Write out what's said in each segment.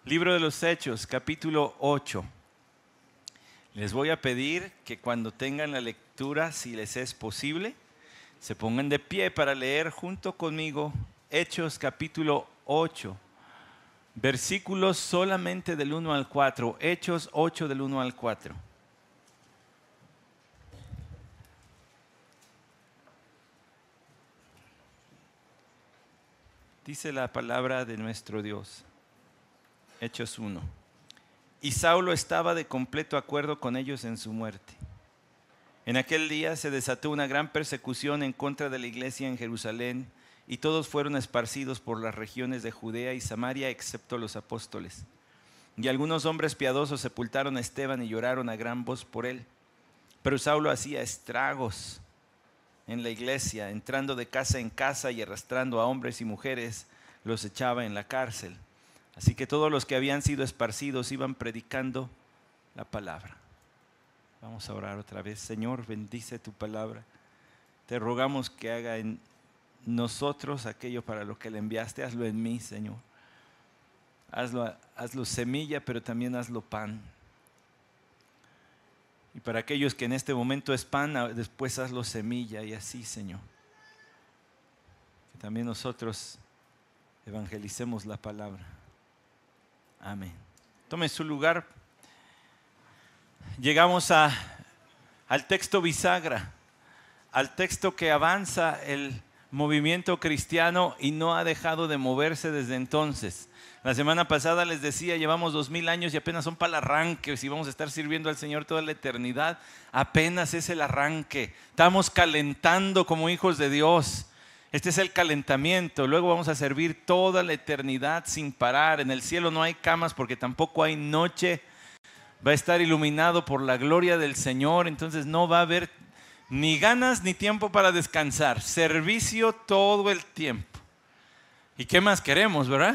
Libro de los Hechos, capítulo 8. Les voy a pedir que cuando tengan la lectura, si les es posible, se pongan de pie para leer junto conmigo Hechos capítulo 8. Versículos solamente del 1 al 4. Hechos 8 del 1 al 4. Dice la palabra de nuestro Dios. Hechos 1. Y Saulo estaba de completo acuerdo con ellos en su muerte. En aquel día se desató una gran persecución en contra de la iglesia en Jerusalén, y todos fueron esparcidos por las regiones de Judea y Samaria, excepto los apóstoles. Y algunos hombres piadosos sepultaron a Esteban y lloraron a gran voz por él. Pero Saulo hacía estragos en la iglesia, entrando de casa en casa y arrastrando a hombres y mujeres, los echaba en la cárcel. Así que todos los que habían sido esparcidos iban predicando la palabra. Vamos a orar otra vez. Señor, bendice tu palabra. Te rogamos que haga en nosotros aquello para lo que le enviaste. Hazlo en mí, Señor. Hazlo semilla, pero también hazlo pan. Y para aquellos que en este momento es pan, después hazlo semilla y así, Señor. Que también nosotros evangelicemos la palabra. Amén. Tome su lugar. Llegamos al texto bisagra, al texto que avanza el movimiento cristiano y no ha dejado de moverse desde entonces. La semana pasada les decía, llevamos 2000 años y apenas son para el arranque. Si vamos a estar sirviendo al Señor toda la eternidad, apenas es el arranque. Estamos calentando como hijos de Dios. Este es el calentamiento. Luego vamos a servir toda la eternidad sin parar. En el cielo no hay camas porque tampoco hay noche. Va a estar iluminado por la gloria del Señor. Entonces no va a haber ni ganas ni tiempo para descansar. Servicio todo el tiempo. ¿Y qué más queremos, verdad?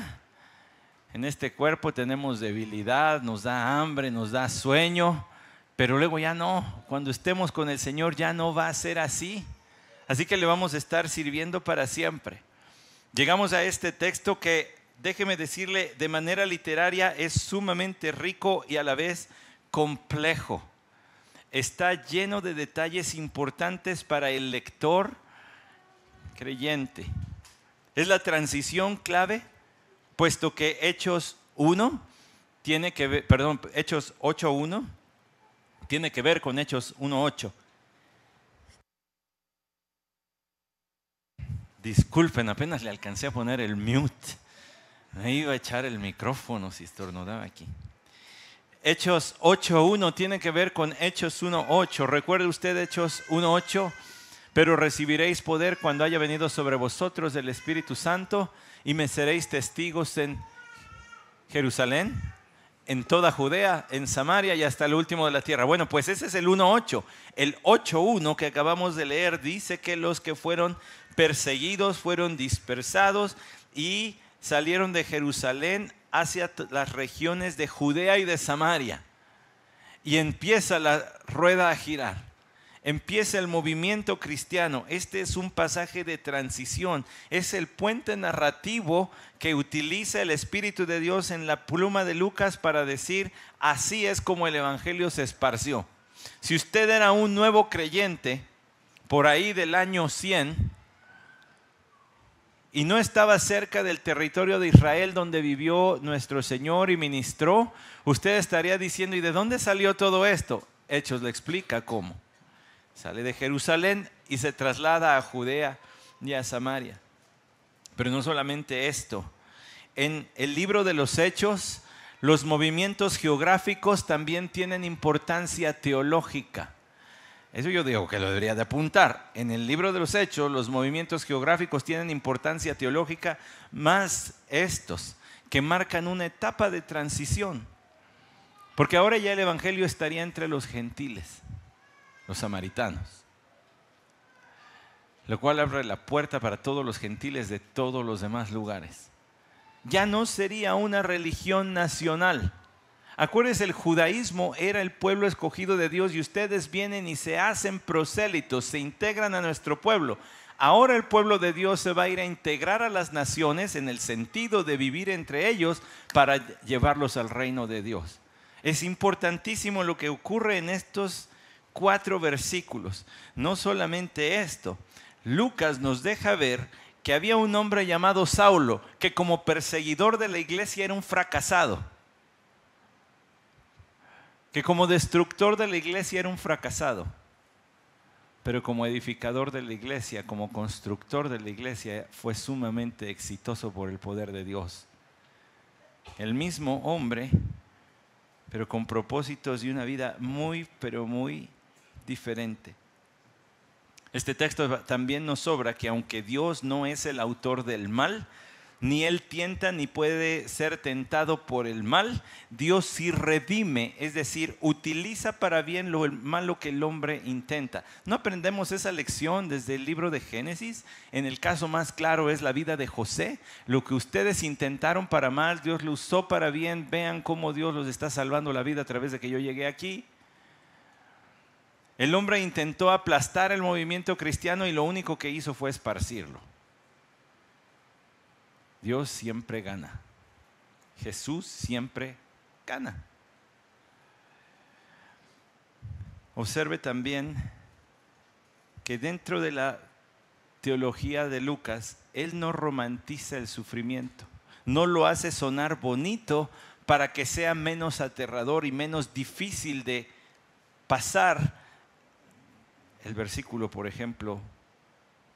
En este cuerpo tenemos debilidad, nos da hambre, nos da sueño. Pero luego ya no. Cuando estemos con el Señor ya no va a ser así. Así que le vamos a estar sirviendo para siempre. Llegamos a este texto que, déjeme decirle, de manera literaria es sumamente rico y a la vez complejo. Está lleno de detalles importantes para el lector creyente. Es la transición clave, puesto que Hechos 8:1 tiene que ver con Hechos 1:8. Disculpen, apenas le alcancé a poner el mute. Me iba a echar el micrófono si estornudaba aquí. Hechos 8:1 tiene que ver con Hechos 1:8. ¿Recuerda usted Hechos 1:8? Pero recibiréis poder cuando haya venido sobre vosotros el Espíritu Santo y me seréis testigos en Jerusalén, en toda Judea, en Samaria y hasta el último de la tierra. Bueno, pues ese es el 1:8. El 8:1 que acabamos de leer dice que los que fueron perseguidos fueron dispersados y salieron de Jerusalén hacia las regiones de Judea y de Samaria. Y empieza la rueda a girar. Empieza el movimiento cristiano. Este es un pasaje de transición. Es el puente narrativo que utiliza el Espíritu de Dios en la pluma de Lucas para decir, así es como el Evangelio se esparció. Si usted era un nuevo creyente, por ahí del año 100, y no estaba cerca del territorio de Israel donde vivió nuestro Señor y ministró, usted estaría diciendo, ¿y de dónde salió todo esto? Hechos le explica cómo. Sale de Jerusalén y se traslada a Judea y a Samaria. Pero no solamente esto. En el libro de los Hechos, los movimientos geográficos también tienen importancia teológica. Eso yo digo que lo debería de apuntar. En el libro de los Hechos, los movimientos geográficos tienen importancia teológica, más estos, que marcan una etapa de transición. Porque ahora ya el Evangelio estaría entre los gentiles, los samaritanos. Lo cual abre la puerta para todos los gentiles de todos los demás lugares. Ya no sería una religión nacional. Acuérdense, el judaísmo era el pueblo escogido de Dios y ustedes vienen y se hacen prosélitos, se integran a nuestro pueblo. Ahora el pueblo de Dios se va a ir a integrar a las naciones en el sentido de vivir entre ellos para llevarlos al reino de Dios. Es importantísimo lo que ocurre en estos 4 versículos. No solamente esto, Lucas nos deja ver que había un hombre llamado Saulo, que como perseguidor de la iglesia era un fracasado. Que como destructor de la iglesia era un fracasado. Pero como edificador de la iglesia, como constructor de la iglesia, fue sumamente exitoso por el poder de Dios. El mismo hombre, pero con propósitos y una vida muy, pero muy diferente. Este texto también nos sobra que aunque Dios no es el autor del mal, ni Él tienta ni puede ser tentado por el mal, Dios sí redime, es decir, utiliza para bien lo malo que el hombre intenta. ¿No aprendemos esa lección desde el libro de Génesis? En el caso más claro es la vida de José. Lo que ustedes intentaron para mal, Dios lo usó para bien. Vean cómo Dios los está salvando la vida a través de que yo llegué aquí. El hombre intentó aplastar el movimiento cristiano y lo único que hizo fue esparcirlo. Dios siempre gana. Jesús siempre gana. Observe también que dentro de la teología de Lucas, él no romantiza el sufrimiento. No lo hace sonar bonito para que sea menos aterrador y menos difícil de pasar. El versículo, por ejemplo,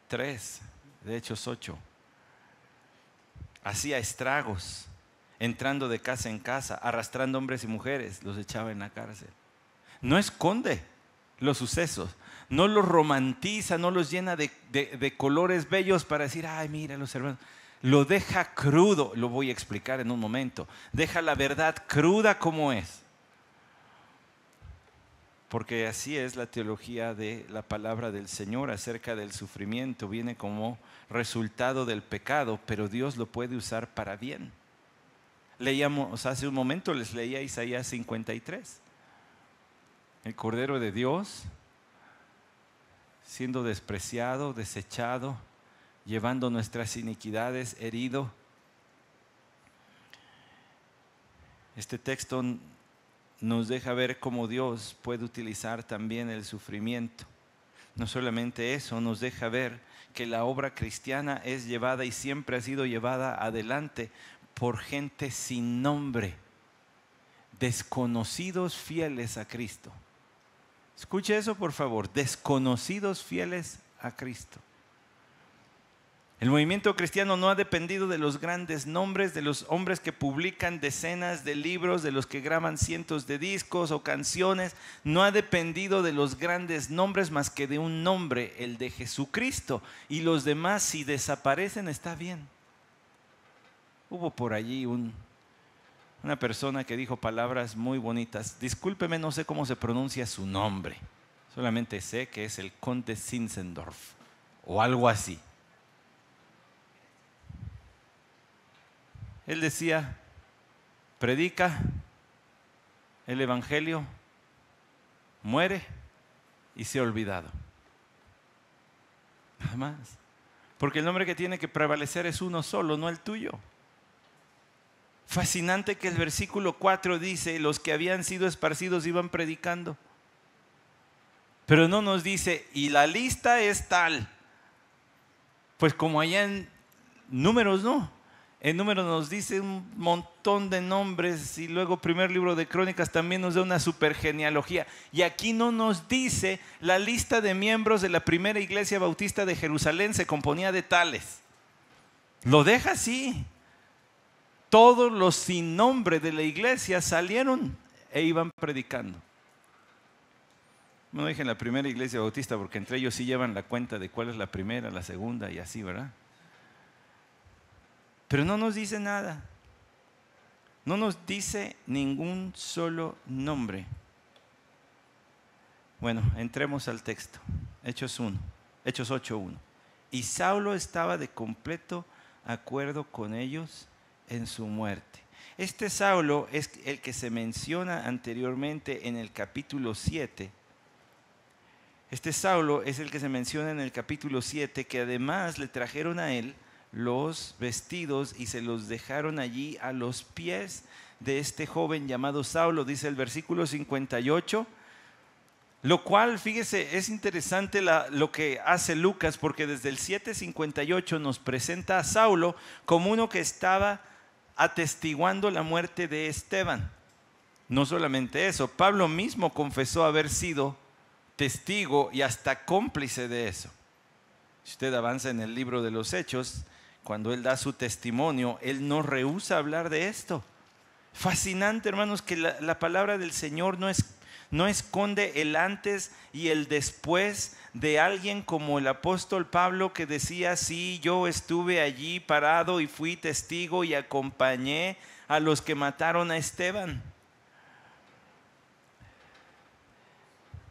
3 de Hechos 8. Hacía estragos, entrando de casa en casa, arrastrando hombres y mujeres, los echaba en la cárcel. No esconde los sucesos, no los romantiza, no los llena de colores bellos para decir, ay, mira los hermanos. Lo deja crudo, lo voy a explicar en un momento. Deja la verdad cruda como es. Porque así es la teología de la palabra del Señor acerca del sufrimiento. Viene como resultado del pecado, pero Dios lo puede usar para bien. Leíamos hace un momento, les leía Isaías 53. El Cordero de Dios siendo despreciado, desechado, llevando nuestras iniquidades, herido. Este texto nos deja ver cómo Dios puede utilizar también el sufrimiento. No solamente eso, nos deja ver que la obra cristiana es llevada y siempre ha sido llevada adelante por gente sin nombre, desconocidos fieles a Cristo. Escuche eso, por favor, desconocidos fieles a Cristo. El movimiento cristiano no ha dependido de los grandes nombres, de los hombres que publican decenas de libros, de los que graban cientos de discos o canciones. No ha dependido de los grandes nombres más que de un nombre, el de Jesucristo. Y los demás, si desaparecen, está bien. Hubo por allí una persona que dijo palabras muy bonitas. Discúlpeme, no sé cómo se pronuncia su nombre. Solamente sé que es el conde Zinzendorf o algo así. Él decía, predica el evangelio, muere y se ha olvidado. Nada más. Porque el nombre que tiene que prevalecer es uno solo, no el tuyo. Fascinante que el versículo 4 dice, los que habían sido esparcidos iban predicando. Pero no nos dice, y la lista es tal. Pues como allá en Números, no. En Números nos dice un montón de nombres y luego primer libro de Crónicas también nos da una super genealogía. Y aquí no nos dice la lista de miembros de la primera iglesia bautista de Jerusalén se componía de tales. Lo deja así. Todos los sin nombre de la iglesia salieron e iban predicando. No dije la primera iglesia bautista porque entre ellos sí llevan la cuenta de cuál es la primera, la segunda y así, ¿verdad? Pero no nos dice nada. No nos dice ningún solo nombre. Bueno, entremos al texto. Hechos 8:1. Y Saulo estaba de completo acuerdo con ellos en su muerte. Este Saulo es el que se menciona anteriormente en el capítulo 7, Este Saulo es el que se menciona en el capítulo 7, que además le trajeron a él los vestidos y se los dejaron allí a los pies de este joven llamado Saulo, dice el versículo 58. Lo cual, fíjese, es interesante lo que hace Lucas, porque desde el 7:58 nos presenta a Saulo como uno que estaba atestiguando la muerte de Esteban. No solamente eso, Pablo mismo confesó haber sido testigo y hasta cómplice de eso. Si usted avanza en el libro de los Hechos, cuando él da su testimonio, él no rehúsa hablar de esto. Fascinante, hermanos, que la palabra del Señor no esconde el antes y el después de alguien como el apóstol Pablo, que decía: sí, yo estuve allí parado y fui testigo y acompañé a los que mataron a Esteban.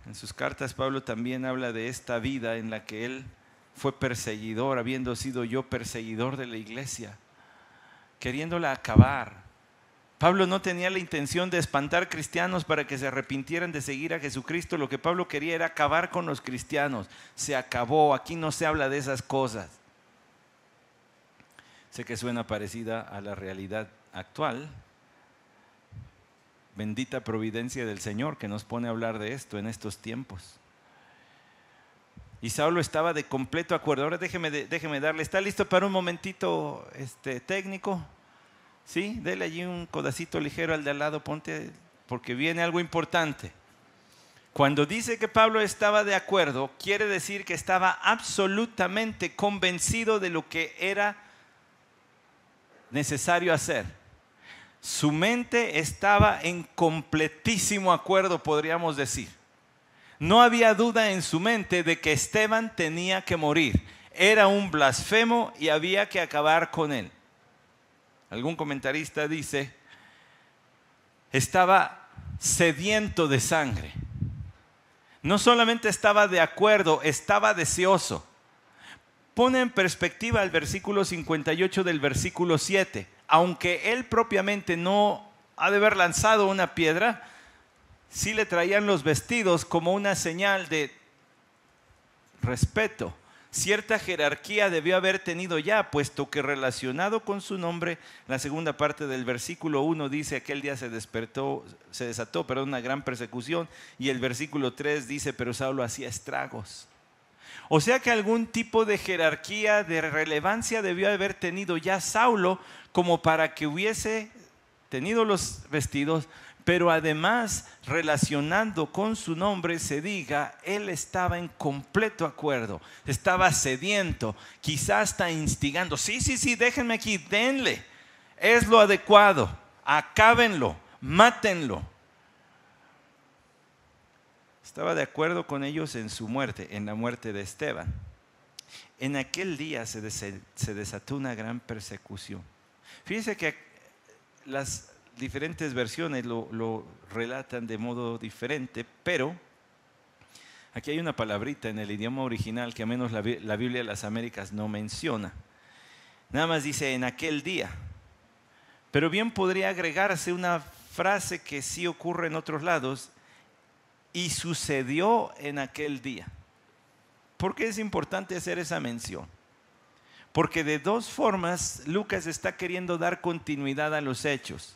En sus cartas Pablo también habla de esta vida en la que él fue perseguidor, habiendo sido yo perseguidor de la iglesia, queriéndola acabar. Pablo no tenía la intención de espantar cristianos para que se arrepintieran de seguir a Jesucristo. Lo que Pablo quería era acabar con los cristianos. Se acabó, aquí no se habla de esas cosas. Sé que suena parecida a la realidad actual. Bendita providencia del Señor que nos pone a hablar de esto en estos tiempos. Y Saulo estaba de completo acuerdo. Ahora déjeme darle. ¿Está listo para un momentito técnico? Sí, dele allí un codacito ligero al de al lado, ponte, porque viene algo importante. Cuando dice que Pablo estaba de acuerdo, quiere decir que estaba absolutamente convencido de lo que era necesario hacer. Su mente estaba en completísimo acuerdo, podríamos decir. No había duda en su mente de que Esteban tenía que morir. Era un blasfemo y había que acabar con él. Algún comentarista dice: estaba sediento de sangre. No solamente estaba de acuerdo, estaba deseoso. Pone en perspectiva el versículo 58 del versículo 7. Aunque él propiamente no ha de haber lanzado una piedra, sí le traían los vestidos como una señal de respeto. Cierta jerarquía debió haber tenido ya, puesto que relacionado con su nombre, la segunda parte del versículo 1 dice: aquel día se desató una gran persecución, y el versículo 3 dice: pero Saulo hacía estragos. O sea que algún tipo de jerarquía, de relevancia debió haber tenido ya Saulo como para que hubiese tenido los vestidos, pero además relacionando con su nombre se diga: él estaba en completo acuerdo, estaba sediento, quizás está instigando. Sí, déjenme aquí, denle, es lo adecuado, acábenlo, mátenlo. Estaba de acuerdo con ellos en su muerte, en la muerte de Esteban. En aquel día se desató una gran persecución. Fíjense que las diferentes versiones lo relatan de modo diferente, pero aquí hay una palabrita en el idioma original que al menos la Biblia de las Américas no menciona. Nada más dice en aquel día, pero bien podría agregarse una frase que sí ocurre en otros lados: y sucedió en aquel día. ¿Por qué es importante hacer esa mención? Porque de dos formas Lucas está queriendo dar continuidad a los hechos.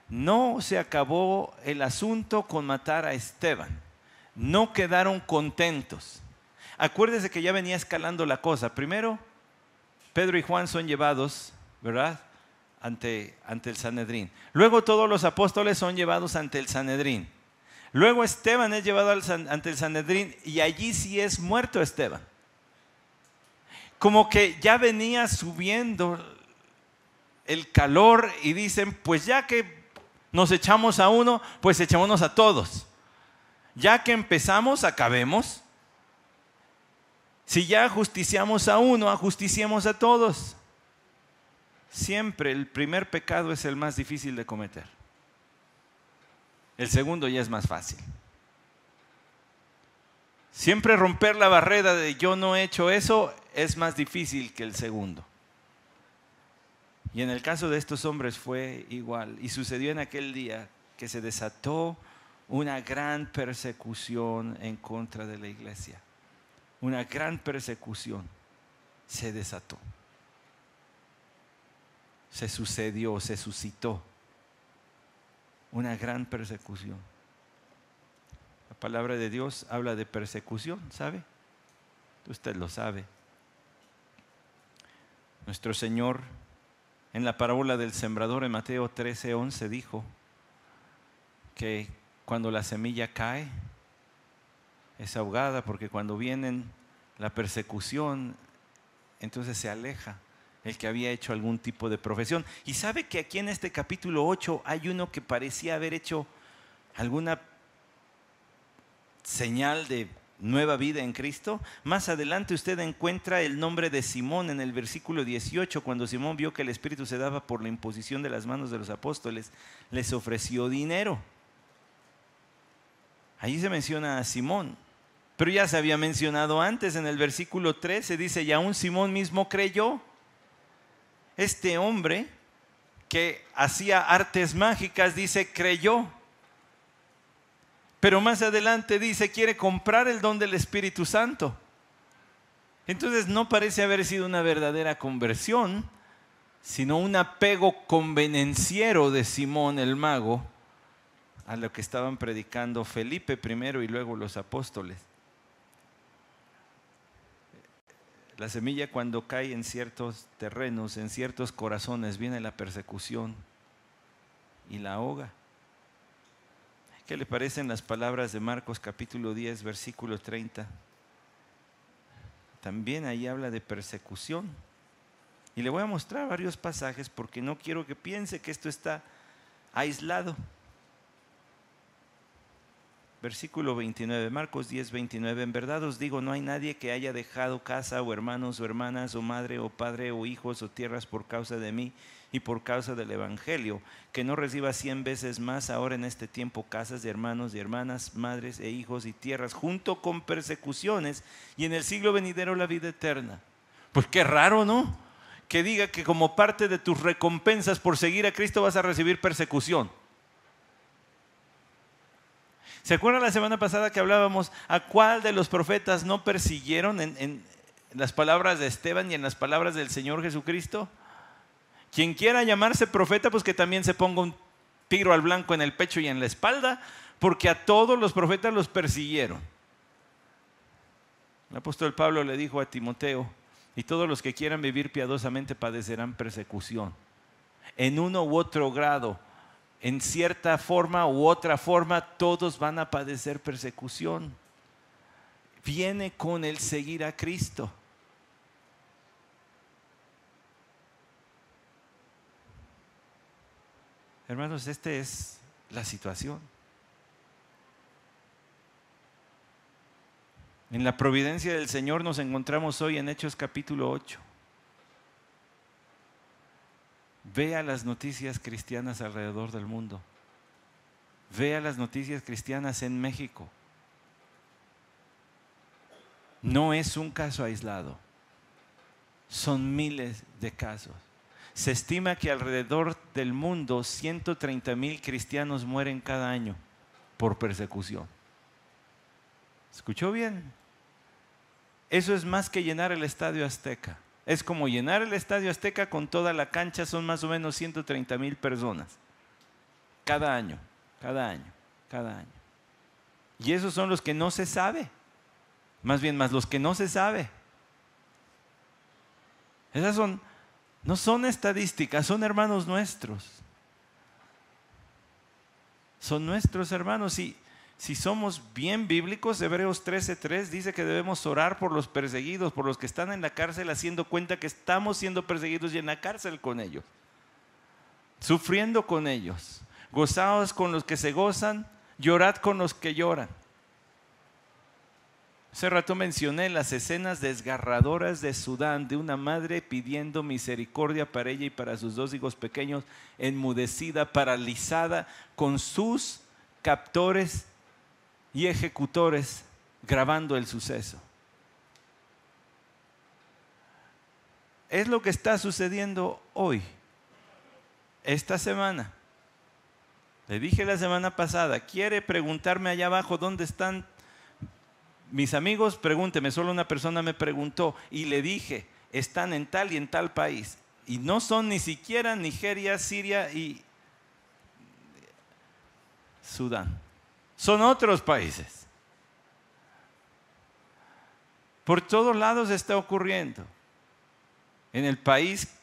No se acabó el asunto con matar a Esteban. No quedaron contentos. Acuérdese que ya venía escalando la cosa. Primero, Pedro y Juan son llevados, ¿verdad?, ante el Sanedrín. Luego todos los apóstoles son llevados ante el Sanedrín. Luego Esteban es llevado ante el Sanedrín y allí sí es muerto Esteban. Como que ya venía subiendo el calor y dicen: pues ya que nos echamos a uno, pues echémonos a todos. Ya que empezamos, acabemos. Si ya ajusticiamos a uno, ajusticiemos a todos. Siempre el primer pecado es el más difícil de cometer. El segundo ya es más fácil. Siempre romper la barrera de yo no he hecho eso es más difícil que el segundo. Y en el caso de estos hombres fue igual. Y sucedió en aquel día que se desató una gran persecución en contra de la iglesia. Una gran persecución se desató. Se sucedió, se suscitó. Una gran persecución. La palabra de Dios habla de persecución, ¿sabe? Usted lo sabe. Nuestro Señor, en la parábola del sembrador en Mateo 13:11 dijo que cuando la semilla cae, es ahogada, porque cuando viene la persecución, entonces se aleja el que había hecho algún tipo de profesión. Y sabe que aquí en este capítulo 8 hay uno que parecía haber hecho alguna señal de nueva vida en Cristo. Más adelante usted encuentra el nombre de Simón en el versículo 18, cuando Simón vio que el Espíritu se daba por la imposición de las manos de los apóstoles, les ofreció dinero. Allí se menciona a Simón, pero ya se había mencionado antes en el versículo 13, dice, y aún Simón mismo creyó. Este hombre que hacía artes mágicas, dice, creyó. Pero más adelante dice, quiere comprar el don del Espíritu Santo. Entonces no parece haber sido una verdadera conversión, sino un apego convenenciero de Simón el mago a lo que estaban predicando Felipe primero y luego los apóstoles. La semilla, cuando cae en ciertos terrenos, en ciertos corazones, viene la persecución y la ahoga. ¿Qué le parecen las palabras de Marcos capítulo 10, versículo 30? También ahí habla de persecución. Y le voy a mostrar varios pasajes porque no quiero que piense que esto está aislado. Versículo 29, Marcos 10, 29. En verdad os digo, no hay nadie que haya dejado casa o hermanos o hermanas o madre o padre o hijos o tierras por causa de mí y por causa del Evangelio, que no reciba 100 veces más ahora en este tiempo casas de hermanos y hermanas, madres e hijos y tierras, junto con persecuciones, y en el siglo venidero la vida eterna. Pues qué raro, ¿no? Que diga que como parte de tus recompensas por seguir a Cristo vas a recibir persecución. ¿Se acuerdan la semana pasada que hablábamos a cuál de los profetas no persiguieron en las palabras de Esteban y en las palabras del Señor Jesucristo? Quien quiera llamarse profeta, pues que también se ponga un tiro al blanco en el pecho y en la espalda, porque a todos los profetas los persiguieron. El apóstol Pablo le dijo a Timoteo, y todos los que quieran vivir piadosamente padecerán persecución, en uno u otro grado. En cierta forma u otra forma, todos van a padecer persecución. Viene con el seguir a Cristo. Hermanos, esta es la situación. En la providencia del Señor nos encontramos hoy en Hechos capítulo 8. Vea las noticias cristianas alrededor del mundo. Vea las noticias cristianas en México. No es un caso aislado. Son miles de casos. Se estima que alrededor del mundo 130,000 cristianos mueren cada año por persecución. ¿Escuchó bien? Eso es más que llenar el Estadio Azteca. Es como llenar el Estadio Azteca con toda la cancha, son más o menos 130,000 personas. Cada año, cada año, cada año. Y esos son los que no se sabe. Más bien, más los que no se sabe. Esas no son estadísticas, son hermanos nuestros. Son nuestros hermanos. Y si somos bien bíblicos, Hebreos 13:3 dice que debemos orar por los perseguidos, por los que están en la cárcel, haciendo cuenta que estamos siendo perseguidos y en la cárcel con ellos, sufriendo con ellos. Gozaos con los que se gozan, llorad con los que lloran. Hace rato mencioné las escenas desgarradoras de Sudán, de una madre pidiendo misericordia para ella y para sus 2 hijos pequeños, enmudecida, paralizada, con sus captores y ejecutores grabando el suceso. Es lo que está sucediendo hoy, esta semana. Le dije la semana pasada, ¿quiere preguntarme allá abajo dónde están mis amigos? Pregúnteme. Solo una persona me preguntó y le dije, están en tal y en tal país. Y no son ni siquiera Nigeria, Siria y Sudán. Son otros países. Por todos lados está ocurriendo. En el país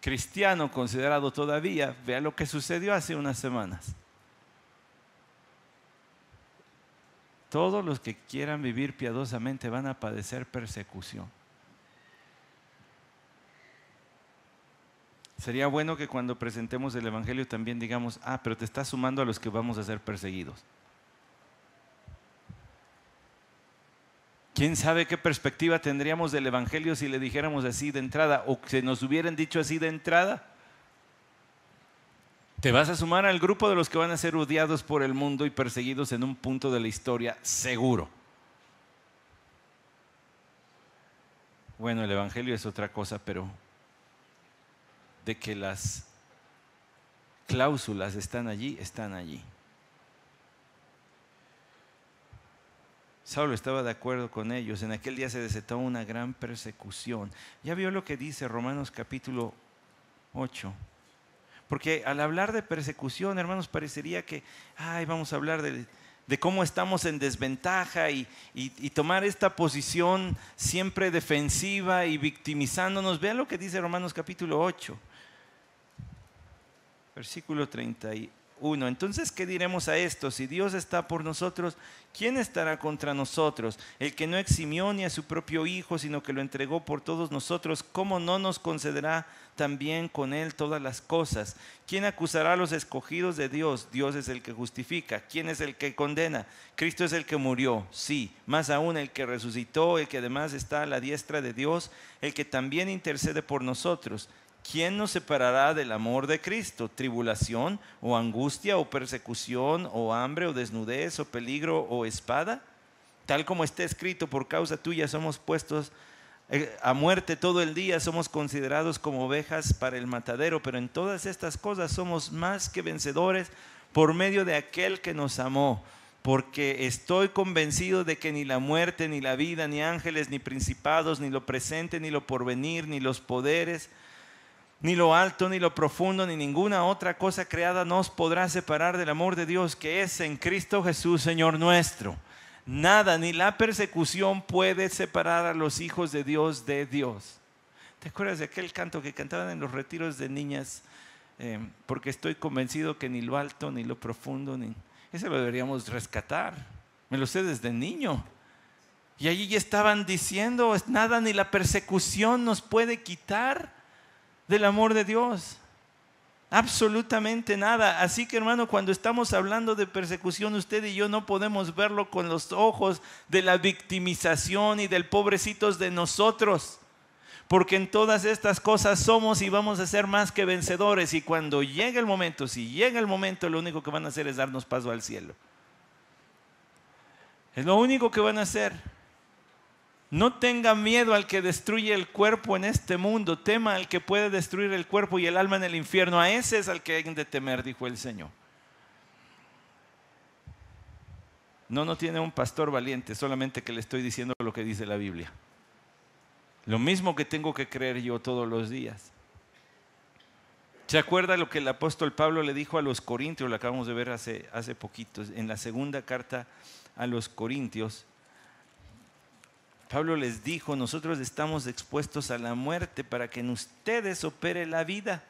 cristiano considerado todavía, vea lo que sucedió hace unas semanas. Todos los que quieran vivir piadosamente van a padecer persecución. Sería bueno que cuando presentemos el Evangelio también digamos, pero te estás sumando a los que vamos a ser perseguidos. ¿Quién sabe qué perspectiva tendríamos del Evangelio si le dijéramos así de entrada o que nos hubieran dicho así de entrada? Te vas a sumar al grupo de los que van a ser odiados por el mundo y perseguidos en un punto de la historia, seguro. Bueno, el Evangelio es otra cosa, pero de que las cláusulas están allí, están allí. Saulo estaba de acuerdo con ellos. En aquel día se desató una gran persecución. Ya vio lo que dice Romanos capítulo 8. Porque al hablar de persecución, hermanos, parecería que vamos a hablar de cómo estamos en desventaja y tomar esta posición siempre defensiva y victimizándonos. Vean lo que dice Romanos capítulo 8, versículo 31. Entonces, ¿qué diremos a esto? Si Dios está por nosotros, ¿quién estará contra nosotros? El que no eximió ni a su propio Hijo, sino que lo entregó por todos nosotros, ¿cómo no nos concederá también con Él todas las cosas? ¿Quién acusará a los escogidos de Dios? Dios es el que justifica. ¿Quién es el que condena? Cristo es el que murió, sí, más aún el que resucitó, el que además está a la diestra de Dios, el que también intercede por nosotros. ¿Quién nos separará del amor de Cristo? ¿Tribulación o angustia o persecución o hambre o desnudez o peligro o espada? Tal como está escrito, por causa tuya somos puestos a muerte todo el día, somos considerados como ovejas para el matadero, pero en todas estas cosas somos más que vencedores por medio de aquel que nos amó. Porque estoy convencido de que ni la muerte, ni la vida, ni ángeles, ni principados, ni lo presente, ni lo porvenir, ni los poderes, ni lo alto, ni lo profundo, ni ninguna otra cosa creada nos podrá separar del amor de Dios que es en Cristo Jesús, Señor nuestro. Nada, ni la persecución puede separar a los hijos de Dios de Dios. ¿Te acuerdas de aquel canto que cantaban en los retiros de niñas? Porque estoy convencido que ni lo alto, ni lo profundo, ese lo deberíamos rescatar. Me lo sé desde niño. Y allí ya estaban diciendo, nada, ni la persecución nos puede quitar del amor de Dios, absolutamente nada. Así que, hermano, cuando estamos hablando de persecución, usted y yo no podemos verlo con los ojos de la victimización y del pobrecitos de nosotros, porque en todas estas cosas somos y vamos a ser más que vencedores. Y cuando llegue el momento, si llega el momento, lo único que van a hacer es darnos paso al cielo. Es lo único que van a hacer. No tenga miedo al que destruye el cuerpo en este mundo, tema al que puede destruir el cuerpo y el alma en el infierno. A ese es al que hay de temer, dijo el Señor. No tiene un pastor valiente, solamente que le estoy diciendo lo que dice la Biblia. Lo mismo que tengo que creer yo todos los días. ¿Se acuerda lo que el apóstol Pablo le dijo a los corintios? Lo acabamos de ver hace poquito, en la segunda carta a los corintios. Pablo les dijo, nosotros estamos expuestos a la muerte para que en ustedes opere la vida.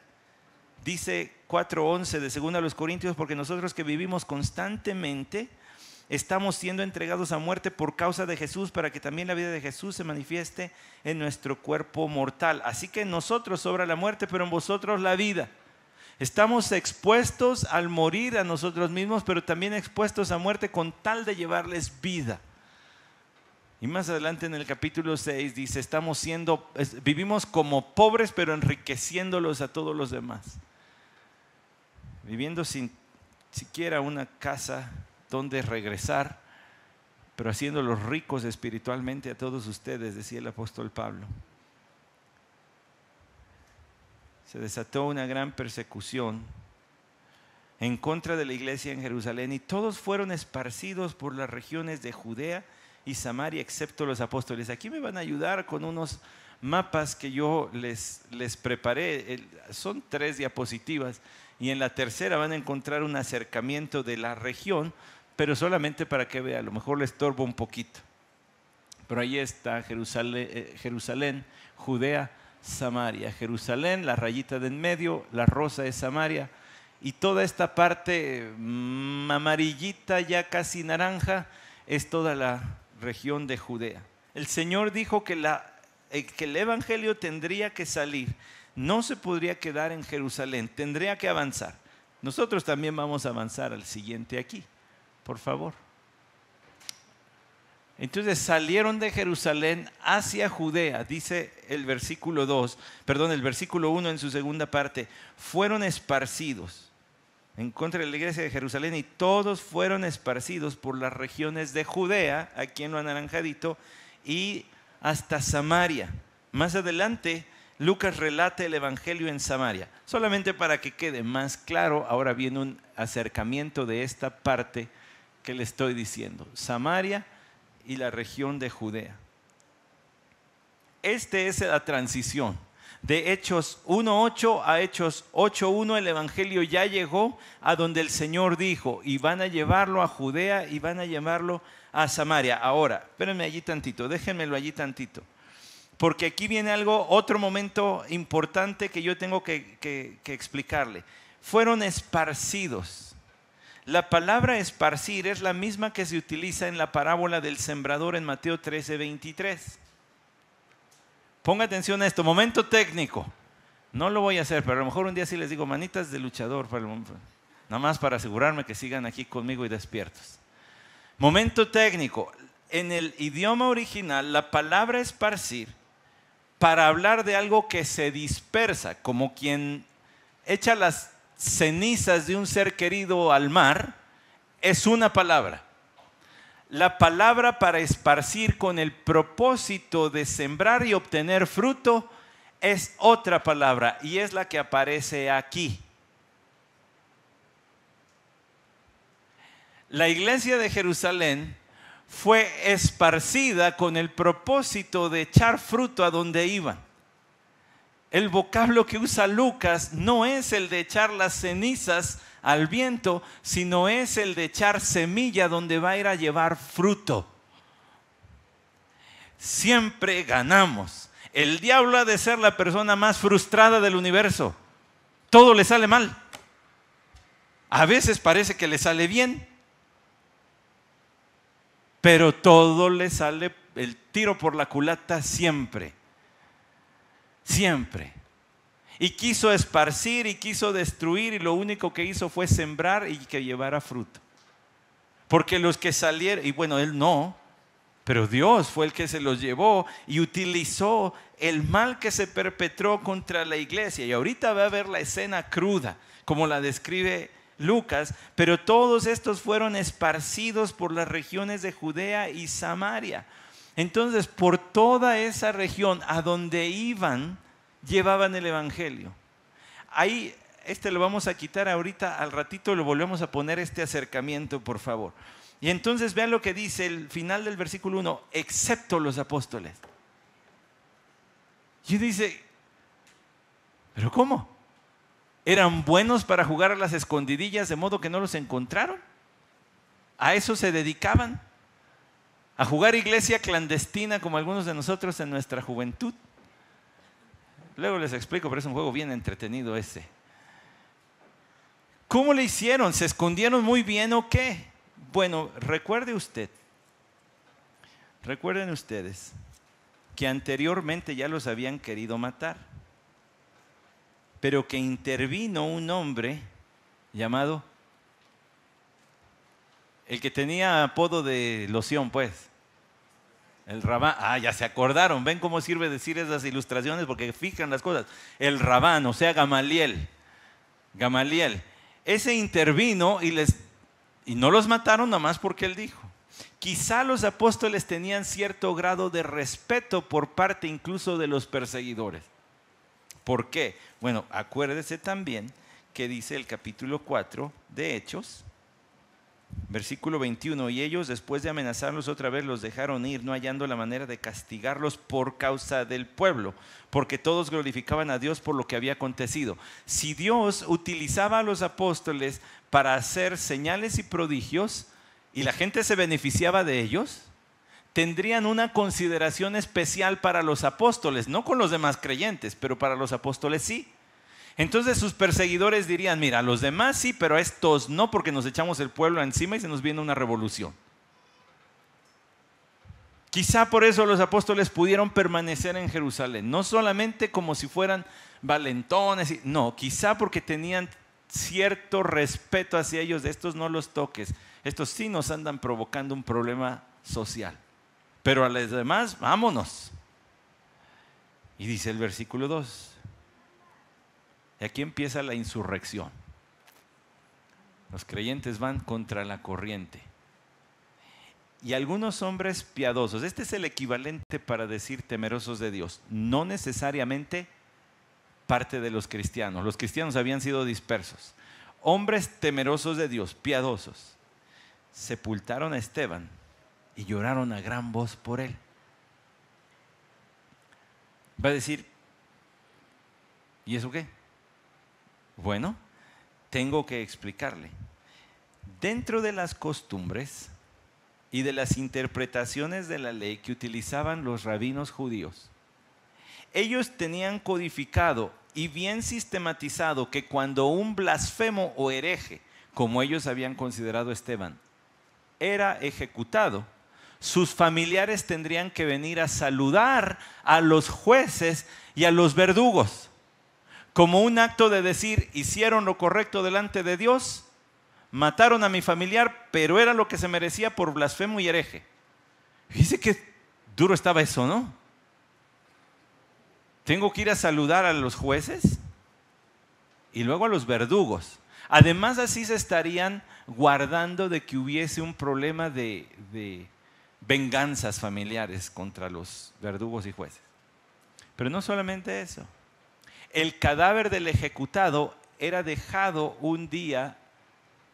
Dice 4:11 de 2 a los Corintios, porque nosotros que vivimos constantemente estamos siendo entregados a muerte por causa de Jesús, para que también la vida de Jesús se manifieste en nuestro cuerpo mortal. Así que en nosotros obra la muerte, pero en vosotros la vida. Estamos expuestos al morir a nosotros mismos, pero también expuestos a muerte con tal de llevarles vida. Y más adelante en el capítulo 6 dice, vivimos como pobres, pero enriqueciéndolos a todos los demás. Viviendo sin siquiera una casa donde regresar, pero haciéndolos ricos espiritualmente a todos ustedes, decía el apóstol Pablo. Se desató una gran persecución en contra de la iglesia en Jerusalén, y todos fueron esparcidos por las regiones de Judea y Samaria, excepto los apóstoles. Aquí me van a ayudar con unos mapas que yo les preparé. Son 3 diapositivas, y en la tercera van a encontrar un acercamiento de la región, pero solamente para que vean, a lo mejor le estorbo un poquito. Pero ahí está Jerusalén, Judea, Samaria. Jerusalén, la rayita de en medio, la rosa es Samaria, y toda esta parte amarillita, ya casi naranja, es toda la región de Judea. El Señor dijo que el evangelio tendría que salir, no se podría quedar en Jerusalén, tendría que avanzar. Nosotros también vamos a avanzar al siguiente aquí, por favor. Entonces salieron de Jerusalén hacia Judea, dice el versículo 1 en su segunda parte, fueron esparcidos en contra de la iglesia de Jerusalén, y todos fueron esparcidos por las regiones de Judea, aquí en lo anaranjadito, y hasta Samaria. Más adelante Lucas relata el evangelio en Samaria. Solamente para que quede más claro, ahora viene un acercamiento de esta parte que le estoy diciendo: Samaria y la región de Judea. Esta es la transición de Hechos 1:8 a Hechos 8:1. El evangelio ya llegó a donde el Señor dijo, y van a llevarlo a Judea y van a llevarlo a Samaria. Ahora, espérenme allí tantito, déjenmelo allí tantito, porque aquí viene otro momento importante que yo tengo que explicarle. Fueron esparcidos. La palabra esparcir es la misma que se utiliza en la parábola del sembrador en Mateo 13:23. Ponga atención a esto, momento técnico. No lo voy a hacer, pero a lo mejor un día sí les digo manitas de luchador, nada más para asegurarme que sigan aquí conmigo y despiertos. Momento técnico. En el idioma original, la palabra esparcir, para hablar de algo que se dispersa, como quien echa las cenizas de un ser querido al mar, es una palabra. La palabra para esparcir con el propósito de sembrar y obtener fruto es otra palabra, y es la que aparece aquí. La iglesia de Jerusalén fue esparcida con el propósito de echar fruto a donde iban. El vocablo que usa Lucas no es el de echar las cenizas al viento, sino es el de echar semilla donde va a ir a llevar fruto. Siempre ganamos. El diablo ha de ser la persona más frustrada del universo. Todo le sale mal. A veces parece que le sale bien, pero todo le sale el tiro por la culata siempre. Siempre. Y quiso esparcir y quiso destruir, y lo único que hizo fue sembrar y que llevara fruto. Porque los que salieron, y bueno, él no, pero Dios fue el que se los llevó y utilizó el mal que se perpetró contra la iglesia. Y ahorita va a ver la escena cruda, como la describe Lucas, pero todos estos fueron esparcidos por las regiones de Judea y Samaria. Entonces, por toda esa región a donde iban, llevaban el evangelio. Ahí, lo vamos a quitar ahorita, al ratito lo volvemos a poner este acercamiento, por favor. Y entonces vean lo que dice el final del versículo 1, excepto los apóstoles. Y dice, ¿pero cómo? ¿Eran buenos para jugar a las escondidillas de modo que no los encontraron? ¿A eso se dedicaban? ¿A jugar iglesia clandestina como algunos de nosotros en nuestra juventud? Luego les explico, pero es un juego bien entretenido ese. ¿Cómo le hicieron? ¿Se escondieron muy bien o qué? Bueno, recuerden ustedes que anteriormente ya los habían querido matar, pero que intervino un hombre llamado, el que tenía apodo de loción, pues, el Rabán. Ya se acordaron. ¿Ven cómo sirve decir esas ilustraciones? Porque fijan las cosas. El Rabán, o sea, Gamaliel. Ese intervino y no los mataron nada más porque él dijo. Quizá los apóstoles tenían cierto grado de respeto por parte incluso de los perseguidores. ¿Por qué? Bueno, acuérdese también que dice el capítulo 4 de Hechos, versículo 21, y ellos después de amenazarlos otra vez los dejaron ir, no hallando la manera de castigarlos por causa del pueblo, porque todos glorificaban a Dios por lo que había acontecido. Si Dios utilizaba a los apóstoles para hacer señales y prodigios y la gente se beneficiaba de ellos, tendrían una consideración especial para los apóstoles, no con los demás creyentes, pero para los apóstoles sí. Entonces sus perseguidores dirían, mira, a los demás sí, pero a estos no, porque nos echamos el pueblo encima y se nos viene una revolución. Quizá por eso los apóstoles pudieron permanecer en Jerusalén, no solamente como si fueran valentones, no, quizá porque tenían cierto respeto hacia ellos, de estos no los toques, estos sí nos andan provocando un problema social, pero a los demás, vámonos. Y dice el versículo 2. Y aquí empieza la insurrección. Los creyentes van contra la corriente. Y algunos hombres piadosos, este es el equivalente para decir temerosos de Dios, no necesariamente parte de los cristianos. Los cristianos habían sido dispersos. Hombres temerosos de Dios, piadosos, sepultaron a Esteban y lloraron a gran voz por él. Va a decir, ¿y eso qué? Bueno, tengo que explicarle. Dentro de las costumbres y de las interpretaciones de la ley que utilizaban los rabinos judíos, ellos tenían codificado y bien sistematizado que cuando un blasfemo o hereje, como ellos habían considerado a Esteban, era ejecutado, sus familiares tendrían que venir a saludar a los jueces y a los verdugos, como un acto de decir, hicieron lo correcto delante de Dios, mataron a mi familiar, pero era lo que se merecía por blasfemo y hereje. Dice que duro estaba eso, ¿no? Tengo que ir a saludar a los jueces y luego a los verdugos. Además, así se estarían guardando de que hubiese un problema de venganzas familiares contra los verdugos y jueces. Pero no solamente eso. El cadáver del ejecutado era dejado un día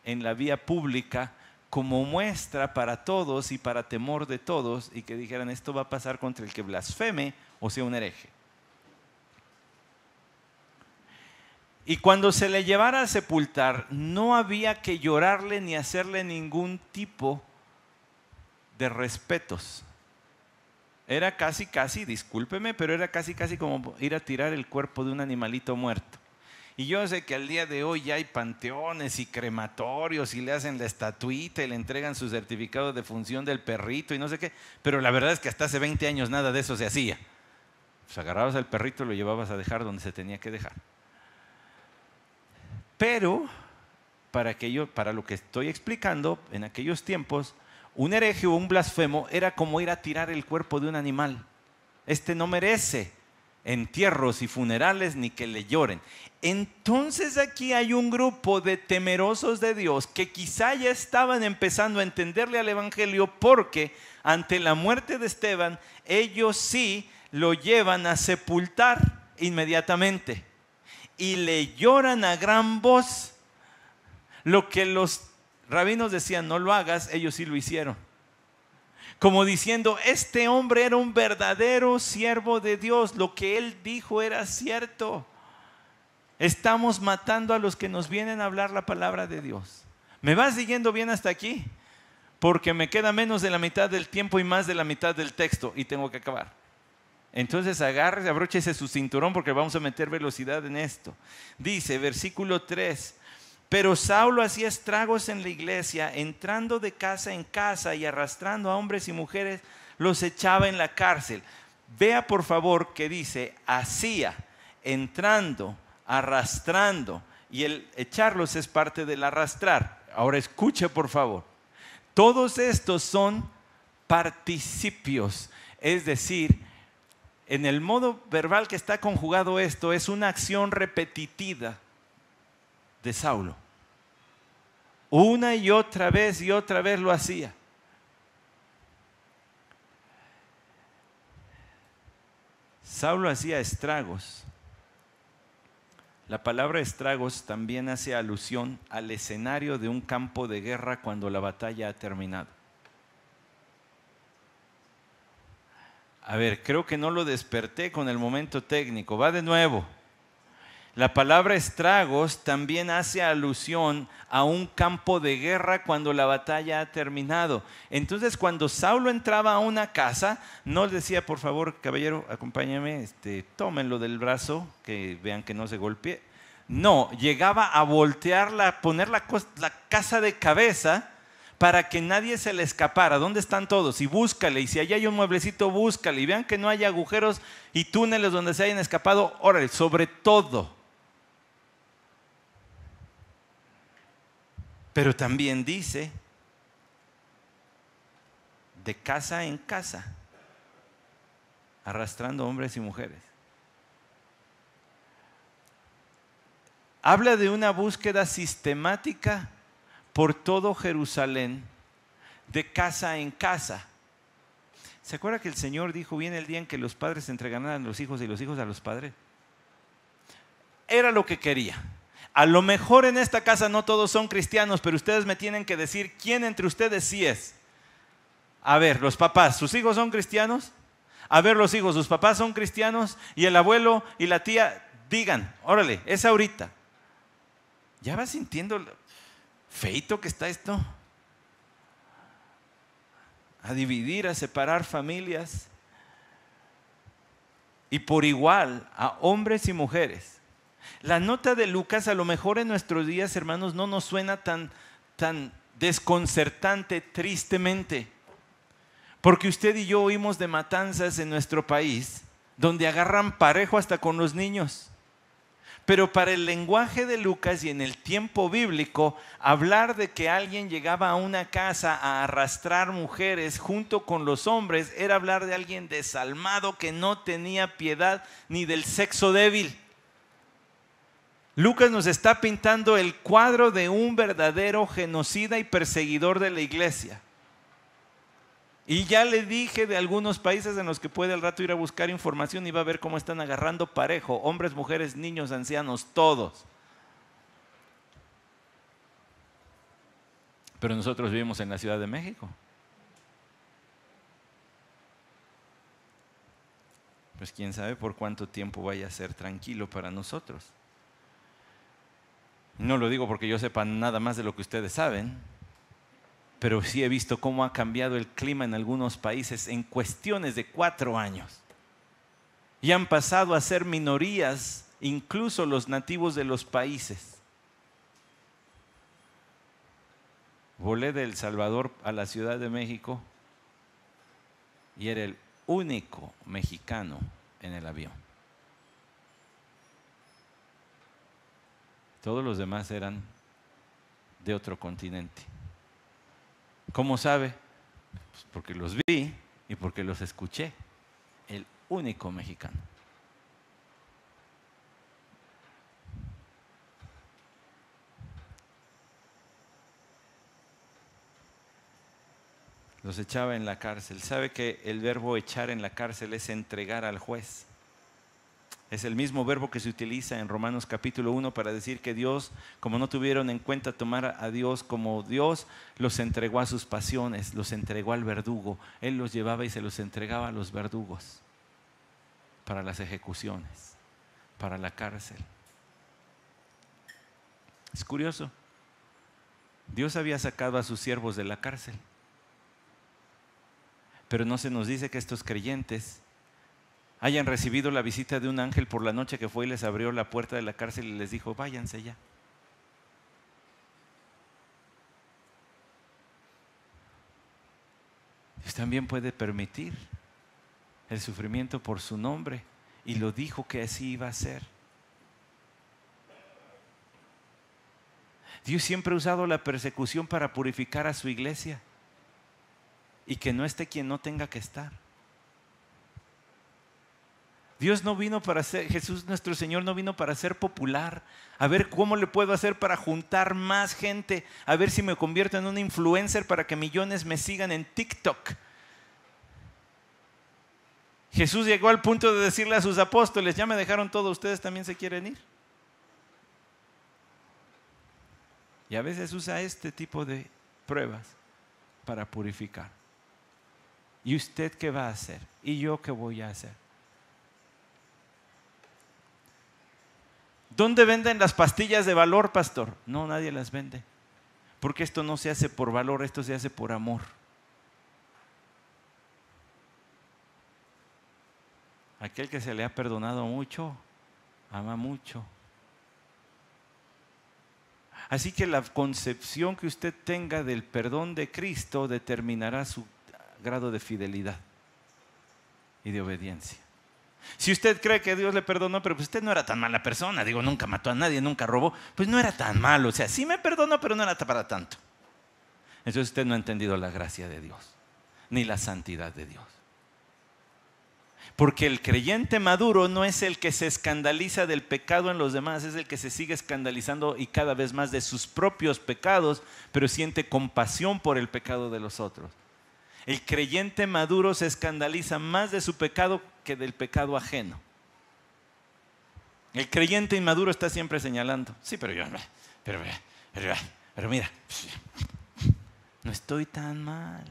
en la vía pública como muestra para todos y para temor de todos, y que dijeran, esto va a pasar contra el que blasfeme o sea un hereje. Y cuando se le llevara a sepultar, no había que llorarle ni hacerle ningún tipo de respetos. Era casi, discúlpeme, pero era casi como ir a tirar el cuerpo de un animalito muerto. Y yo sé que al día de hoy ya hay panteones y crematorios y le hacen la estatuita y le entregan su certificado de función del perrito y no sé qué, pero la verdad es que hasta hace 20 años nada de eso se hacía. Pues agarrabas al perrito y lo llevabas a dejar donde se tenía que dejar. Pero para lo que estoy explicando, en aquellos tiempos, un hereje o un blasfemo era como ir a tirar el cuerpo de un animal. Este no merece entierros y funerales ni que le lloren. Entonces aquí hay un grupo de temerosos de Dios que quizá ya estaban empezando a entenderle al evangelio, porque ante la muerte de Esteban ellos sí lo llevan a sepultar inmediatamente y le lloran a gran voz. Lo que los rabinos decían, no lo hagas, ellos sí lo hicieron. Como diciendo, este hombre era un verdadero siervo de Dios, lo que él dijo era cierto. Estamos matando a los que nos vienen a hablar la palabra de Dios. ¿Me vas siguiendo bien hasta aquí? Porque me queda menos de la mitad del tiempo y más de la mitad del texto y tengo que acabar. Entonces agárrese, abróchese su cinturón porque vamos a meter velocidad en esto. Dice, versículo 3. Pero Saulo hacía estragos en la iglesia, entrando de casa en casa y arrastrando a hombres y mujeres, los echaba en la cárcel. Vea por favor que dice, hacía, entrando, arrastrando, y el echarlos es parte del arrastrar. Ahora escuche por favor, todos estos son participios, es decir, en el modo verbal que está conjugado esto, es una acción repetitiva de Saulo. Una y otra vez lo hacía. Saulo hacía estragos. La palabra estragos también hace alusión al escenario de un campo de guerra cuando la batalla ha terminado. A ver, creo que no lo desperté con el momento técnico. Va de nuevo. La palabra estragos también hace alusión a un campo de guerra cuando la batalla ha terminado. Entonces, cuando Saulo entraba a una casa, no le decía, por favor, caballero, acompáñame, tómenlo del brazo, que vean que no se golpee. No, llegaba a voltearla, poner la casa de cabeza para que nadie se le escapara. ¿Dónde están todos? Y búscale, y si allá hay un mueblecito, búscale, y vean que no hay agujeros y túneles donde se hayan escapado. Órale, sobre todo. Pero también dice, de casa en casa, arrastrando hombres y mujeres. Habla de una búsqueda sistemática por todo Jerusalén, de casa en casa. ¿Se acuerda que el Señor dijo, viene el día en que los padres entregarán a los hijos y los hijos a los padres? Era lo que quería. A lo mejor en esta casa no todos son cristianos, pero ustedes me tienen que decir quién entre ustedes sí es. A ver, los papás, ¿sus hijos son cristianos? A ver, los hijos, ¿sus papás son cristianos? Y el abuelo y la tía, digan, órale, es ahorita. ¿Ya vas sintiendo feito que está esto? A dividir, a separar familias. Y por igual a hombres y mujeres. La nota de Lucas a lo mejor en nuestros días, hermanos, no nos suena tan desconcertante, tristemente. Porque usted y yo oímos de matanzas en nuestro país, donde agarran parejo hasta con los niños. Pero para el lenguaje de Lucas y en el tiempo bíblico, hablar de que alguien llegaba a una casa a arrastrar mujeres junto con los hombres era hablar de alguien desalmado que no tenía piedad ni del sexo débil. Lucas nos está pintando el cuadro de un verdadero genocida y perseguidor de la iglesia. Y ya le dije de algunos países en los que puede al rato ir a buscar información y va a ver cómo están agarrando parejo, hombres, mujeres, niños, ancianos, todos. Pero nosotros vivimos en la Ciudad de México. Pues quién sabe por cuánto tiempo vaya a ser tranquilo para nosotros. No lo digo porque yo sepa nada más de lo que ustedes saben, pero sí he visto cómo ha cambiado el clima en algunos países en cuestiones de 4 años. Y han pasado a ser minorías, incluso los nativos de los países. Volé de El Salvador a la Ciudad de México y era el único mexicano en el avión. Todos los demás eran de otro continente. ¿Cómo sabe? Pues porque los vi y porque los escuché. El único mexicano. Los echaba en la cárcel. ¿Sabe que el verbo echar en la cárcel es entregar al juez? Es el mismo verbo que se utiliza en Romanos capítulo 1 para decir que Dios, como no tuvieron en cuenta tomar a Dios como Dios, los entregó a sus pasiones, los entregó al verdugo. Él los llevaba y se los entregaba a los verdugos para las ejecuciones, para la cárcel. Es curioso. Dios había sacado a sus siervos de la cárcel, pero no se nos dice que estos creyentes hayan recibido la visita de un ángel por la noche que fue y les abrió la puerta de la cárcel y les dijo, váyanse ya. Dios también puede permitir el sufrimiento por su nombre y lo dijo que así iba a ser. Dios siempre ha usado la persecución para purificar a su iglesia y que no esté quien no tenga que estar. Dios no vino para ser, Jesús nuestro Señor no vino para ser popular. A ver cómo le puedo hacer para juntar más gente. A ver si me convierto en un influencer para que millones me sigan en TikTok. Jesús llegó al punto de decirle a sus apóstoles, ya me dejaron todo, ustedes también se quieren ir. Y a veces usa este tipo de pruebas para purificar. ¿Y usted qué va a hacer? ¿Y yo qué voy a hacer? ¿Dónde venden las pastillas de valor, pastor? No, nadie las vende. Porque esto no se hace por valor, esto se hace por amor. Aquel que se le ha perdonado mucho, ama mucho. Así que la concepción que usted tenga del perdón de Cristo determinará su grado de fidelidad y de obediencia. Si usted cree que Dios le perdonó, pero pues usted no era tan mala persona, digo, nunca mató a nadie, nunca robó, pues no era tan malo, o sea, sí me perdonó, pero no era para tanto. Entonces usted no ha entendido la gracia de Dios, ni la santidad de Dios. Porque el creyente maduro no es el que se escandaliza del pecado en los demás, es el que se sigue escandalizando y cada vez más de sus propios pecados, pero siente compasión por el pecado de los otros. El creyente maduro se escandaliza más de su pecado que del pecado ajeno. El creyente inmaduro está siempre señalando. Sí, pero mira, no estoy tan mal.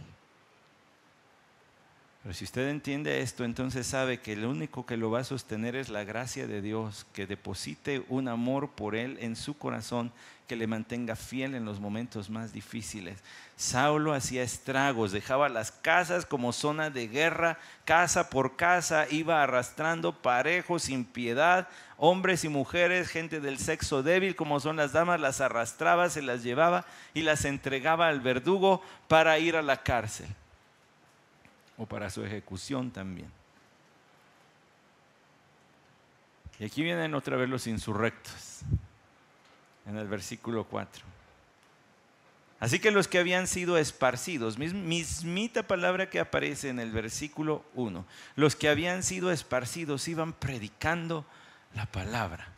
Pero si usted entiende esto, entonces sabe que lo único que lo va a sostener es la gracia de Dios, que deposite un amor por Él en su corazón, que le mantenga fiel en los momentos más difíciles. Saulo hacía estragos, dejaba las casas como zona de guerra, casa por casa, iba arrastrando parejo, sin piedad, hombres y mujeres, gente del sexo débil como son las damas, las arrastraba, se las llevaba y las entregaba al verdugo para ir a la cárcel. O para su ejecución también. Y aquí vienen otra vez los insurrectos, en el versículo 4. Así que los que habían sido esparcidos, mismita palabra que aparece en el versículo 1, los que habían sido esparcidos iban predicando la palabra.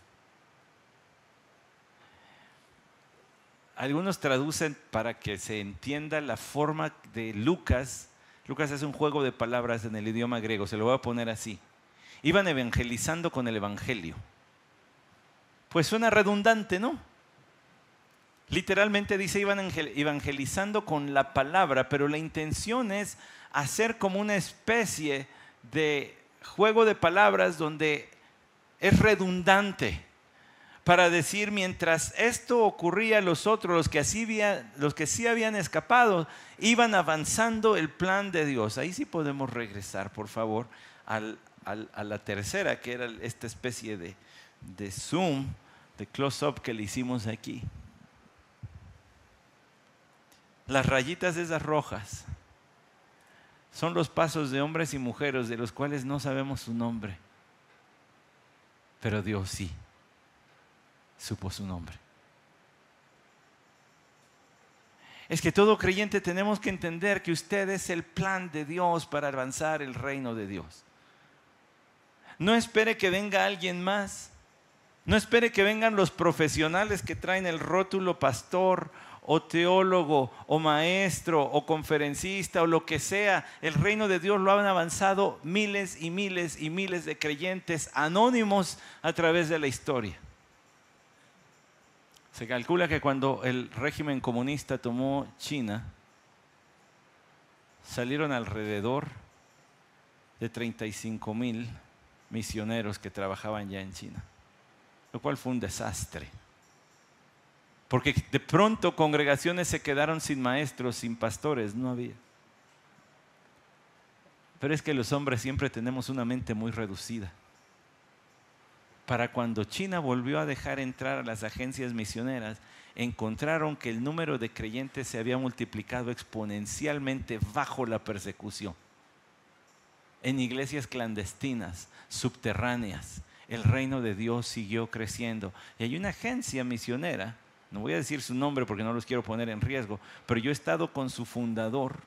Algunos traducen para que se entienda la forma de Lucas. Lucas hace un juego de palabras en el idioma griego, se lo voy a poner así. Iban evangelizando con el evangelio. Pues suena redundante, ¿no? Literalmente dice iban evangelizando con la palabra, pero la intención es hacer como una especie de juego de palabras donde es redundante. Para decir, mientras esto ocurría, los otros, los que sí habían escapado, iban avanzando el plan de Dios. Ahí sí podemos regresar, por favor, a la tercera, que era esta especie de zoom, de close-up que le hicimos aquí. Las rayitas esas rojas son los pasos de hombres y mujeres de los cuales no sabemos su nombre, pero Dios sí supo su nombre. Es que todo creyente tenemos que entender que usted es el plan de Dios para avanzar el reino de Dios. No espere que venga alguien más. No espere que vengan los profesionales que traen el rótulo pastor o teólogo o maestro o conferencista o lo que sea. El reino de Dios lo han avanzado miles y miles y miles de creyentes anónimos a través de la historia. Se calcula que cuando el régimen comunista tomó China, salieron alrededor de 35,000 misioneros que trabajaban ya en China, lo cual fue un desastre. Porque de pronto congregaciones se quedaron sin maestros, sin pastores, no había. Pero es que los hombres siempre tenemos una mente muy reducida. Para cuando China volvió a dejar entrar a las agencias misioneras, encontraron que el número de creyentes se había multiplicado exponencialmente bajo la persecución. En iglesias clandestinas, subterráneas, el reino de Dios siguió creciendo. Y hay una agencia misionera, no voy a decir su nombre porque no los quiero poner en riesgo, pero yo he estado con su fundador.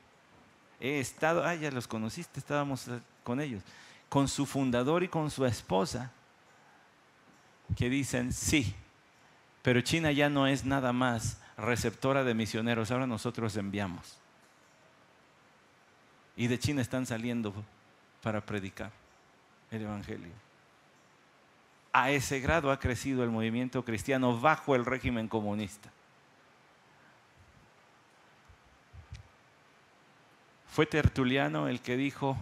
Ya los conociste, estábamos con ellos. Con su fundador y con su esposa, que dicen sí, pero China ya no es nada más receptora de misioneros, ahora nosotros enviamos. Y de China están saliendo para predicar el evangelio. A ese grado ha crecido el movimiento cristiano bajo el régimen comunista. Fue Tertuliano el que dijo: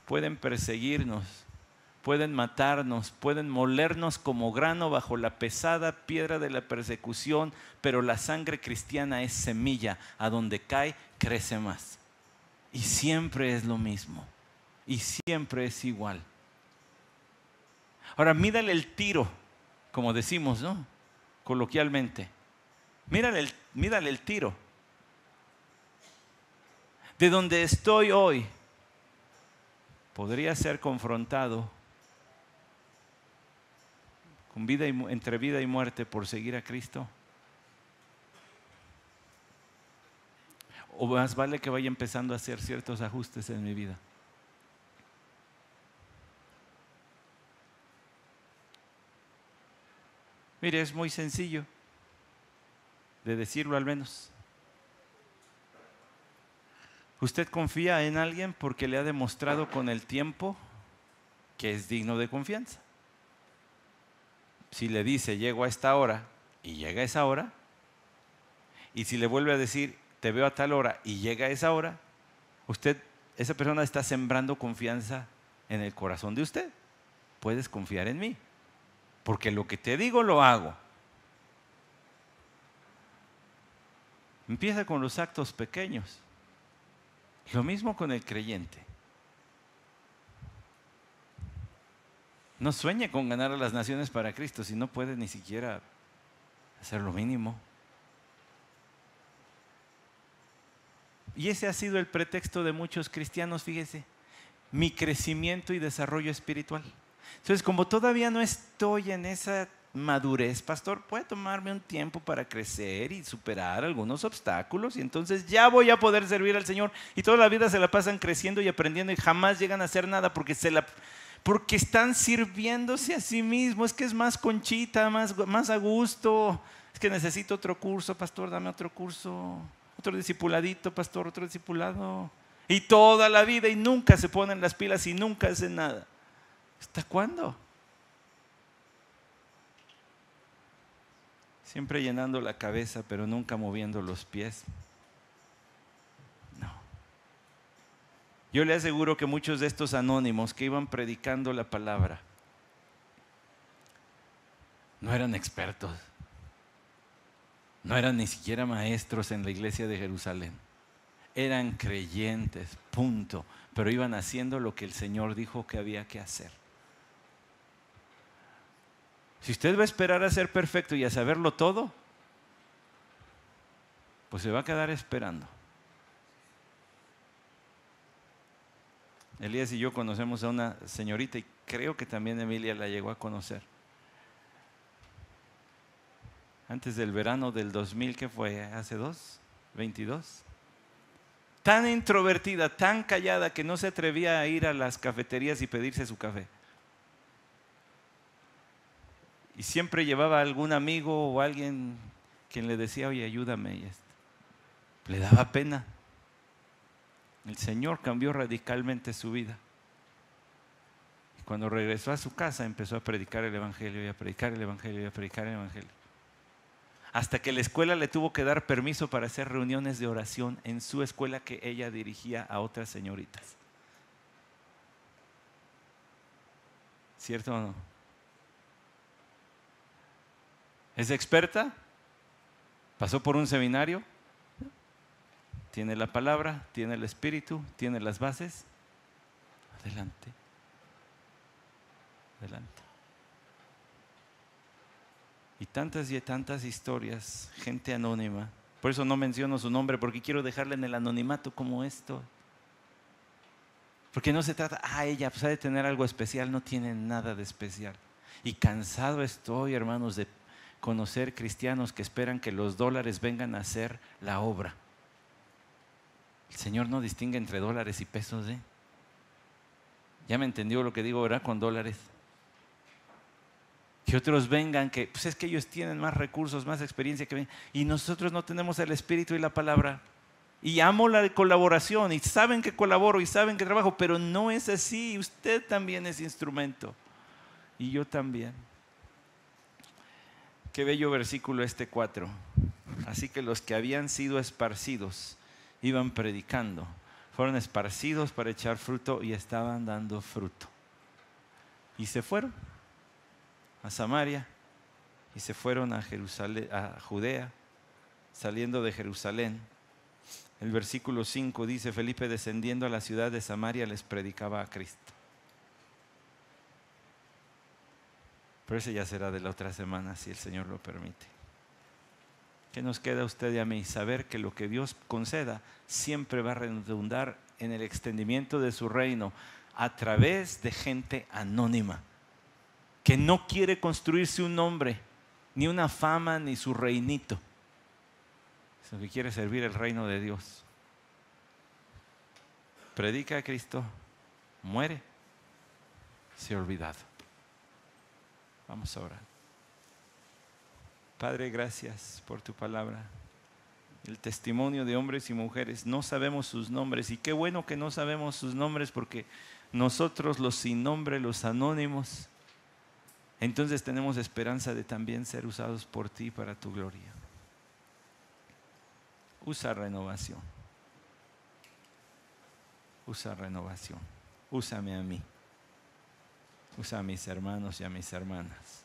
pueden perseguirnos, pueden matarnos, pueden molernos como grano bajo la pesada piedra de la persecución, pero la sangre cristiana es semilla, a donde cae, crece más. Y siempre es lo mismo, y siempre es igual. Ahora, mírale el tiro, como decimos, ¿no? Coloquialmente. Mírale el tiro. De donde estoy hoy, podría ser confrontado con entre vida y muerte por seguir a Cristo. O más vale que vaya empezando a hacer ciertos ajustes en mi vida. Mire, es muy sencillo de decirlo al menos. ¿Usted confía en alguien porque le ha demostrado con el tiempo que es digno de confianza? Si le dice, llego a esta hora, y llega a esa hora, y si le vuelve a decir, te veo a tal hora, y llega a esa hora, esa persona está sembrando confianza en el corazón de usted. Puedes confiar en mí, porque lo que te digo lo hago. Empieza con los actos pequeños. Lo mismo con el creyente. No sueñe con ganar a las naciones para Cristo si no puede ni siquiera hacer lo mínimo. Y ese ha sido el pretexto de muchos cristianos, fíjese, mi crecimiento y desarrollo espiritual. Entonces, como todavía no estoy en esa madurez, pastor, puede tomarme un tiempo para crecer y superar algunos obstáculos, y entonces ya voy a poder servir al Señor. Y toda la vida se la pasan creciendo y aprendiendo y jamás llegan a hacer nada porque están sirviéndose a sí mismos. Es que es más conchita, más a gusto. Es que necesito otro curso, pastor, dame otro curso. Otro discipuladito, pastor, otro discipulado. Y toda la vida, y nunca se ponen las pilas y nunca hacen nada. ¿Hasta cuándo? Siempre llenando la cabeza, pero nunca moviendo los pies. No. Yo le aseguro que muchos de estos anónimos que iban predicando la palabra no eran expertos, no eran ni siquiera maestros en la iglesia de Jerusalén. Eran creyentes, punto, pero iban haciendo lo que el Señor dijo que había que hacer. Si usted va a esperar a ser perfecto y a saberlo todo, pues se va a quedar esperando. Elías y yo conocemos a una señorita, y creo que también Emilia la llegó a conocer. Antes del verano del 2000, ¿qué fue? ¿Hace 22? Tan introvertida, tan callada, que no se atrevía a ir a las cafeterías y pedirse su café. Y siempre llevaba a algún amigo o alguien quien le decía, oye, ayúdame. Y le daba pena. El Señor cambió radicalmente su vida. Y cuando regresó a su casa empezó a predicar el Evangelio y a predicar el Evangelio y a predicar el Evangelio. Hasta que la escuela le tuvo que dar permiso para hacer reuniones de oración en su escuela que ella dirigía a otras señoritas. ¿Cierto o no? ¿Es experta? ¿Pasó por un seminario? ¿Tiene la palabra? ¿Tiene el espíritu? ¿Tiene las bases? Adelante. Adelante. Y tantas historias, gente anónima. Por eso no menciono su nombre, porque quiero dejarla en el anonimato como esto. Porque no se trata, ella pues ha de tener algo especial. No tiene nada de especial. Y cansado estoy, hermanos, de conocer cristianos que esperan que los dólares vengan a hacer la obra. El Señor no distingue entre dólares y pesos, ¿eh? Ya me entendió lo que digo, ¿verdad? Con dólares. Que otros vengan, que pues es que ellos tienen más recursos, más experiencia que ven, y nosotros no tenemos el espíritu y la palabra. Y amo la colaboración, y saben que colaboro, y saben que trabajo, pero no es así. Usted también es instrumento, y yo también. Qué bello versículo 4. Así que los que habían sido esparcidos iban predicando. Fueron esparcidos para echar fruto y estaban dando fruto. Y se fueron a Samaria y se fueron a Jerusalén, a Judea, saliendo de Jerusalén. El versículo 5 dice: Felipe, descendiendo a la ciudad de Samaria, les predicaba a Cristo. Pero ese ya será de la otra semana, si el Señor lo permite. ¿Qué nos queda a usted y a mí? Saber que lo que Dios conceda siempre va a redundar en el extendimiento de su reino a través de gente anónima, que no quiere construirse un nombre, ni una fama, ni su reinito, sino que quiere servir el reino de Dios. Predica a Cristo, muere, se ha olvidado. Vamos a orar. Padre, gracias por tu palabra, el testimonio de hombres y mujeres. No sabemos sus nombres, y qué bueno que no sabemos sus nombres, porque nosotros, los sin nombre, los anónimos, entonces tenemos esperanza de también ser usados por ti para tu gloria. Usa renovación. Usa renovación. Úsame a mí. Usa a mis hermanos y a mis hermanas.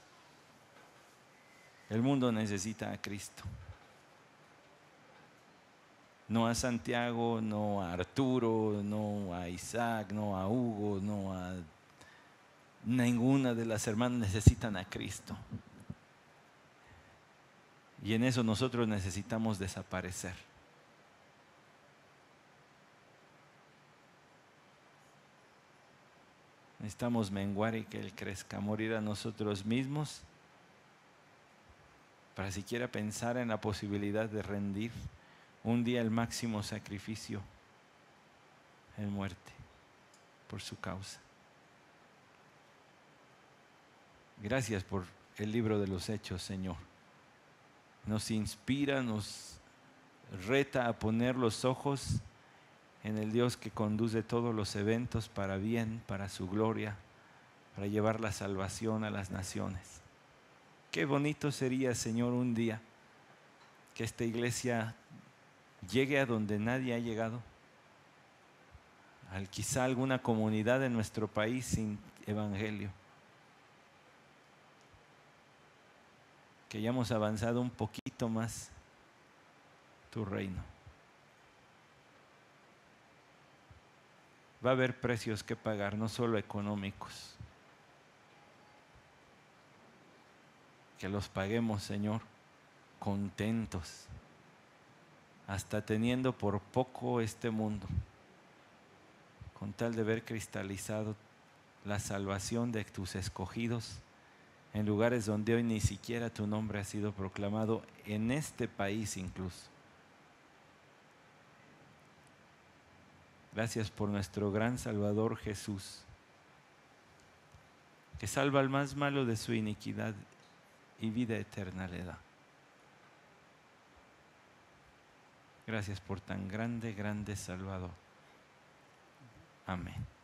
El mundo necesita a Cristo. No a Santiago, no a Arturo, no a Isaac, no a Hugo, no a ninguna de las hermanas. Necesitan a Cristo. Y en eso nosotros necesitamos desaparecer. Necesitamos menguar y que Él crezca, morir a nosotros mismos para siquiera pensar en la posibilidad de rendir un día el máximo sacrificio en muerte por su causa. Gracias por el libro de los Hechos, Señor. Nos inspira, nos reta a poner los ojos en el Dios que conduce todos los eventos para bien, para su gloria, para llevar la salvación a las naciones. Qué bonito sería, Señor, un día que esta iglesia llegue a donde nadie ha llegado, quizá alguna comunidad en nuestro país sin evangelio. Que hayamos avanzado un poquito más tu reino. Va a haber precios que pagar, no solo económicos. Que los paguemos, Señor, contentos, hasta teniendo por poco este mundo, con tal de ver cristalizado la salvación de tus escogidos en lugares donde hoy ni siquiera tu nombre ha sido proclamado, en este país incluso. Gracias por nuestro gran Salvador Jesús, que salva al más malo de su iniquidad y vida eterna le da. Gracias por tan grande, grande Salvador. Amén.